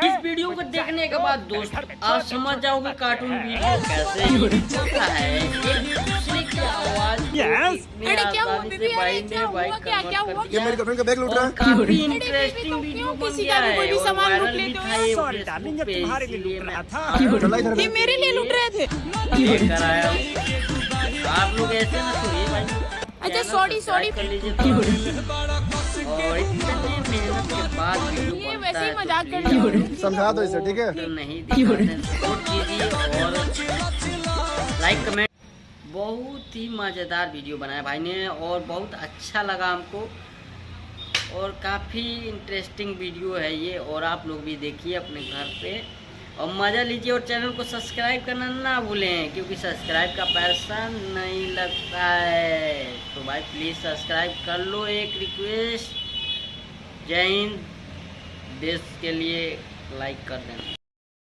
इस वीडियो को देखने के बाद दोस्त आप समझ जाओगे कार्टून वीडियो कैसे होता है। एक दूसरे की आवाज अरे क्या हुआ बेबी, अरे क्या हुआ, क्या क्या हुआ, ये मेरी गर्लफ्रेंड का बैग लूट रहा है। काफी इंटरेस्टिंग वीडियो बन किसी गया का भी है कोई भी और सामान वायरल लूट भी लेते था हो। ये सॉरी डार्लिंग, ये फेसबुक पे, तुम्हारे लिए इसलिए लूट मैं रहा था। चला इधर ये मेरे लिए लूट रहे थे। लेकर आया हूँ। आप लोग ऐसे ना सोइए भाई। अच्छा चैनल सॉरी सब्सक्राइब कर लीजिए और इतने मेहनत के बाद वीडियो ये बनता वैसे ही है तो मजाक कर please रही हूँ। आप लोग समझा दो इसे, ठीक है? नहीं दिखाते हैं, सपोर्ट कीजिए और लाइक कमेंट। बहुत ही मज़ेदार वीडियो बनाया भाई ने और बहुत अच्छा लगा हमको और काफ़ी इंटरेस्टिंग वीडियो है ये। और आप लोग भी देखिए अपने घर पे और मज़ा लीजिए और चैनल को सब्सक्राइब करना ना भूलें क्योंकि सब्सक्राइब का पैसा नहीं लगता है। तो भाई प्लीज़ सब्सक्राइब कर लो, एक रिक्वेस्ट। जय हिंद, देश के लिए लाइक कर देना।